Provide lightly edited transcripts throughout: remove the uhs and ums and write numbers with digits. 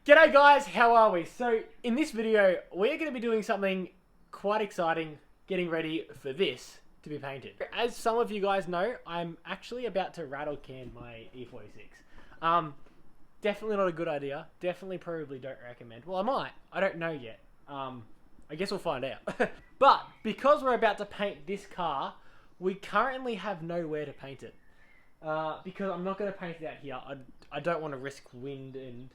G'day guys, how are we? So in this video, we're going to be doing something quite exciting, getting ready for this to be painted. As some of you guys know, I'm actually about to rattle can my E46. Definitely not a good idea. Definitely probably don't recommend. Well, I might. I don't know yet. I guess we'll find out. But because we're about to paint this car, we currently have nowhere to paint it. Because I'm not going to paint it out here. I don't want to risk wind and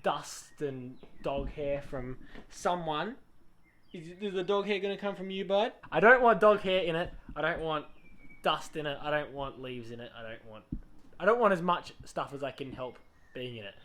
dust and dog hair from someone. Is the dog hair going to come from you, bud? I don't want dog hair in it. I don't want dust in it. I don't want leaves in it. I don't want as much stuff as I can help being in it.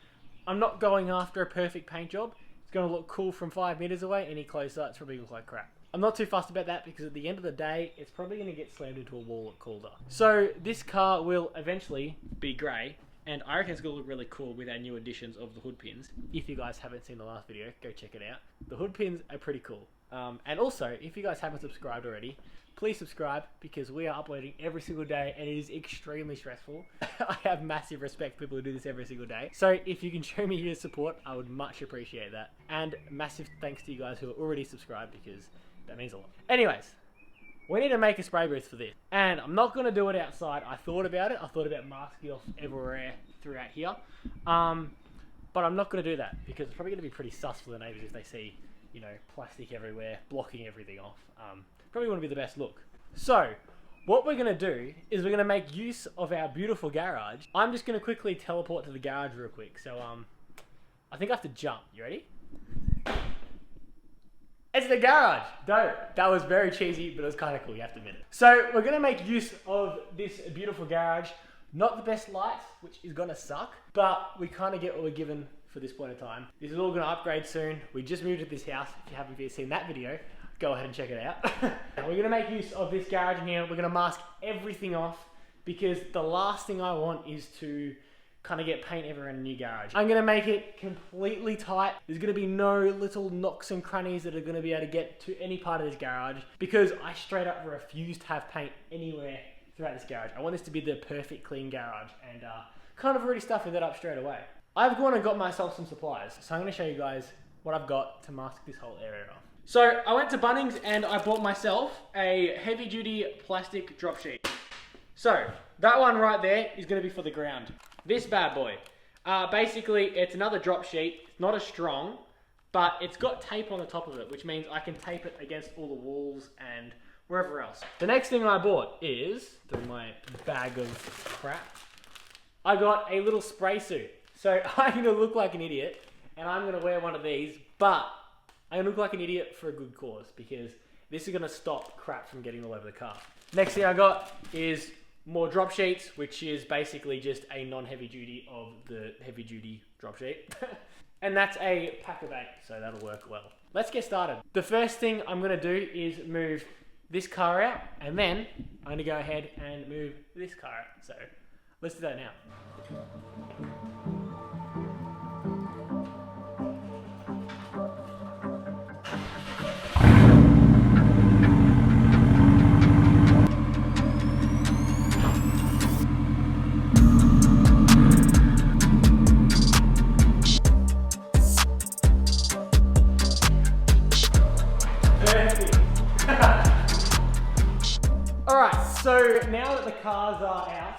I'm not going after a perfect paint job. It's going to look cool from 5 meters away. Any closer, it's probably going to look like crap. I'm not too fussed about that because at the end of the day, it's probably going to get slammed into a wall at Calder. So this car will eventually be grey, and I reckon it's going to look really cool with our new additions of the hood pins. If you guys haven't seen the last video, go check it out. The hood pins are pretty cool. And also, if you guys haven't subscribed already, please subscribe because we are uploading every single day and it is extremely stressful. I have massive respect for people who do this every single day. So if you can show me your support, I would much appreciate that. And massive thanks to you guys who are already subscribed because that means a lot. Anyways, we need to make a spray booth for this. And I'm not going to do it outside. I thought about it. I thought about masking off everywhere throughout here. But I'm not going to do that because it's probably going to be pretty sus for the neighbours if they see, you know, plastic everywhere, blocking everything off. Probably wouldn't be the best look. So, what we're going to do is we're going to make use of our beautiful garage. I'm just going to quickly teleport to the garage real quick. So, I think I have to jump. You ready? It's the garage. Dope. That was very cheesy, but it was kind of cool, you have to admit it. So, we're going to make use of this beautiful garage. Not the best lights, which is going to suck, but we kind of get what we're given for this point in time. This is all going to upgrade soon. We just moved to this house. If you haven't seen that video, go ahead and check it out. We're going to make use of this garage in here. We're going to mask everything off because the last thing I want is to kind of get paint everywhere in a new garage. I'm going to make it completely tight. There's going to be no little nooks and crannies that are going to be able to get to any part of this garage because I straight up refuse to have paint anywhere throughout this garage. I want this to be the perfect clean garage and kind of already stuffing that up straight away. I've gone and got myself some supplies. So I'm going to show you guys what I've got to mask this whole area off. So I went to Bunnings and I bought myself a heavy duty plastic drop sheet. So that one right there is going to be for the ground. This bad boy. Basically it's another drop sheet, not as strong, but it's got tape on the top of it, which means I can tape it against all the walls and wherever else. The next thing I bought is, through my bag of crap, I got a little spray suit. So I'm going to look like an idiot and I'm going to wear one of these, but I'm going to look like an idiot for a good cause because this is going to stop crap from getting all over the car. Next thing I got is more drop sheets, which is basically just a non-heavy duty of the heavy duty drop sheet. And that's a pack of 8, so that'll work well. Let's get started. The first thing I'm going to do is move this car out, and then I'm going to go ahead and move this car out. So let's do that now. So now that the cars are out,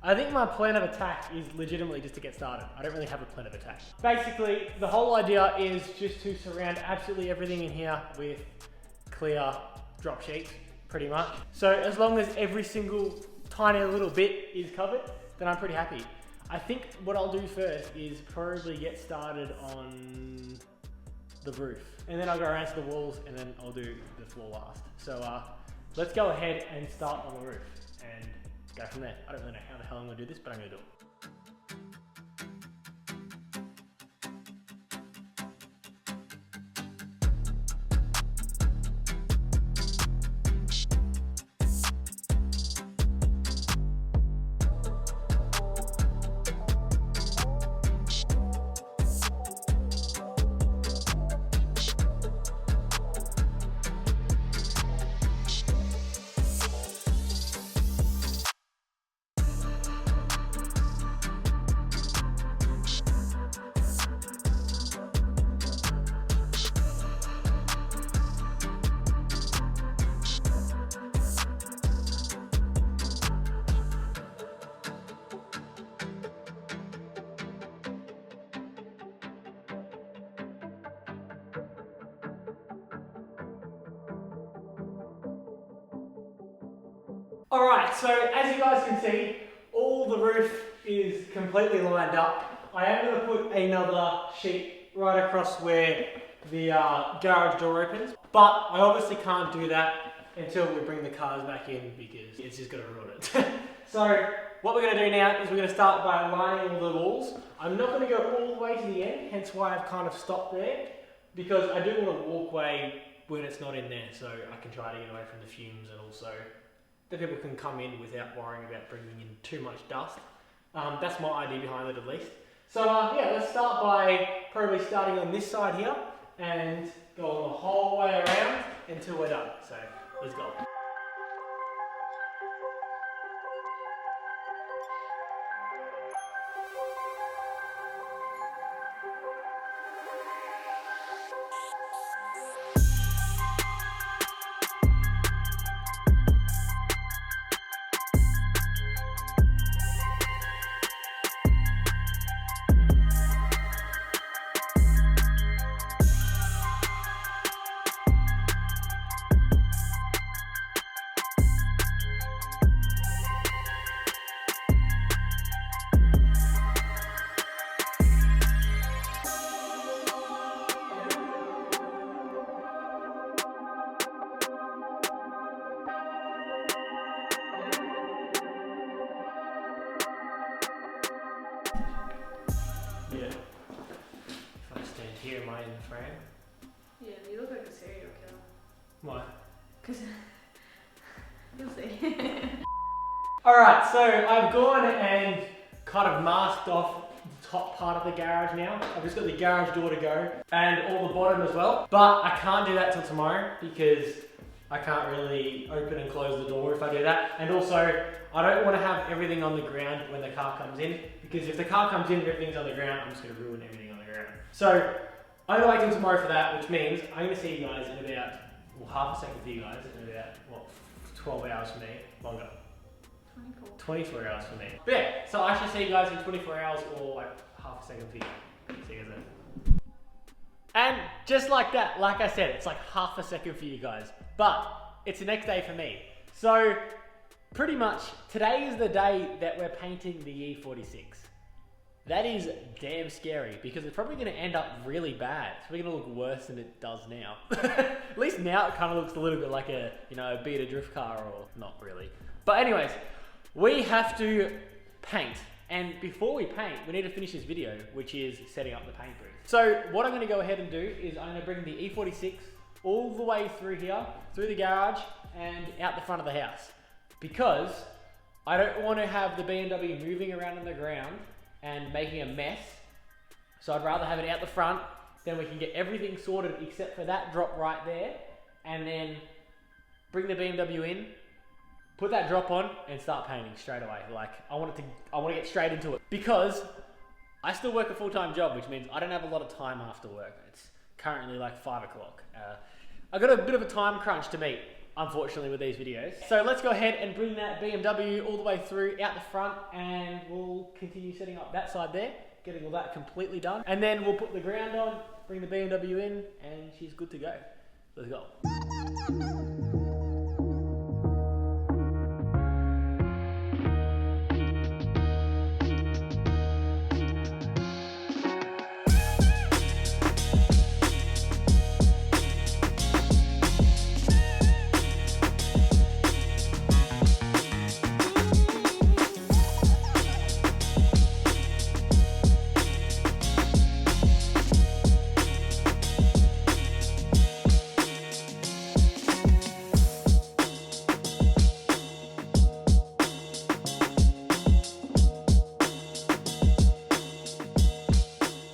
I think my plan of attack is legitimately just to get started. I don't really have a plan of attack. Basically, the whole idea is just to surround absolutely everything in here with clear drop sheets, pretty much. So as long as every single tiny little bit is covered, then I'm pretty happy. I think what I'll do first is probably get started on the roof. And then I'll go around to the walls and then I'll do the floor last. So let's go ahead and start on the roof and go from there. I don't really know how the hell I'm going to do this, but I'm going to do it. Alright, so as you guys can see, all the roof is completely lined up. I am going to put another sheet right across where the garage door opens, but I obviously can't do that until we bring the cars back in because it's just going to ruin it. So what we're going to do now is we're going to start by lining all the walls. I'm not going to go all the way to the end, hence why I've kind of stopped there, because I do want a walkway when it's not in there, so I can try to get away from the fumes, and also that people can come in without worrying about bringing in too much dust. That's my idea behind it, at least. So yeah, let's start by probably starting on this side here and going the whole way around until we're done. So let's go. Yeah. If I stand here, am I in the frame? Yeah, you look like a serial killer. Why? Because you'll see. Alright, so I've gone and kind of masked off the top part of the garage now. I've just got the garage door to go and all the bottom as well. But I can't do that till tomorrow because I can't really open and close the door if I do that. And also, I don't want to have everything on the ground when the car comes in, because if the car comes in and everything's on the ground, I'm just going to ruin everything on the ground. So I'm going to wait till tomorrow for that, which means I'm going to see you guys in about, well, half a second for you guys, in about, what, 12 hours for me, longer. 24 hours for me. But yeah, so I should see you guys in 24 hours or like half a second for you. See you guys then. And just like that, like I said, it's like half a second for you guys. But it's the next day for me. So pretty much today is the day that we're painting the E46. That is damn scary because it's probably going to end up really bad. It's probably going to look worse than it does now. At least now it kind of looks a little bit like a, you know, a beater drift car, or not really. But anyways, we have to paint. And before we paint, we need to finish this video, which is setting up the paint booth. So what I'm going to go ahead and do is I'm going to bring the E46 all the way through here, through the garage and out the front of the house. Because I don't want to have the BMW moving around on the ground and making a mess. So I'd rather have it out the front, then we can get everything sorted except for that drop right there, and then bring the BMW in, put that drop on and start painting straight away. Like I want to get straight into it because I still work a full-time job, which means I don't have a lot of time after work. It's currently like 5 o'clock. I got a bit of a time crunch to meet, unfortunately, with these videos. So let's go ahead and bring that BMW all the way through out the front, and we'll continue setting up that side there, getting all that completely done. And then we'll put the ground on, bring the BMW in, and she's good to go. Let's go.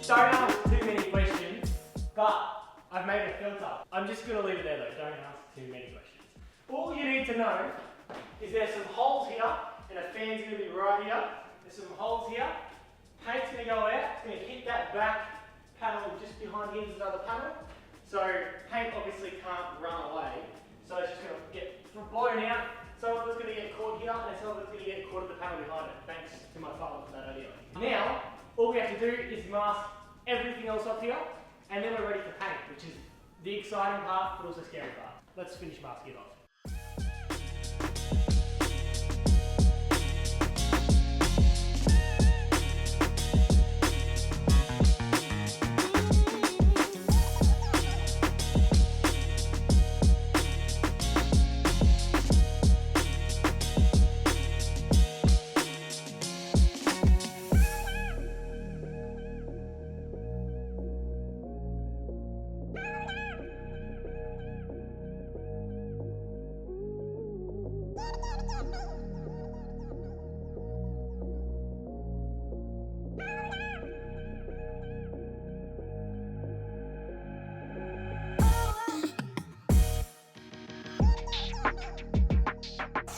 Don't ask too many questions, but I've made a filter. I'm just going to leave it there though, don't ask too many questions. All you need to know is there's some holes here, and a fan's going to be right here. There's some holes here. Paint's going to go out, it's going to hit that back panel just behind here, there's another panel. So paint obviously can't run away, so it's just going to get blown out. Some of it's going to get caught here, and some of it's going to get caught at the panel behind it, thanks to my father for that idea. Now, all we have to do is mask everything else up here, and then we're ready to paint, which is the exciting part, but also scary part. Let's finish masking it off.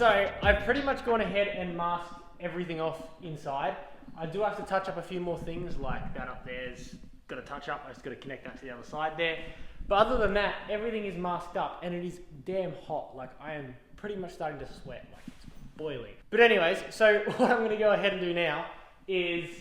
so I've pretty much gone ahead and masked everything off inside. I do have to touch up a few more things, like that up there's got to touch up. I just got to connect that to the other side there. But other than that, everything is masked up, and it is damn hot. Like, I am pretty much starting to sweat, like it's boiling. But anyways, so what I'm going to go ahead and do now is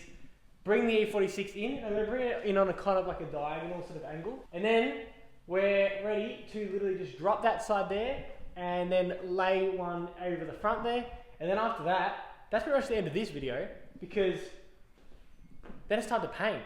bring the E46 in. I'm going to bring it in on a kind of like a diagonal sort of angle, and then we're ready to literally just drop that side there and then lay one over the front there. And then after that, that's pretty much the end of this video, because then it's time to paint.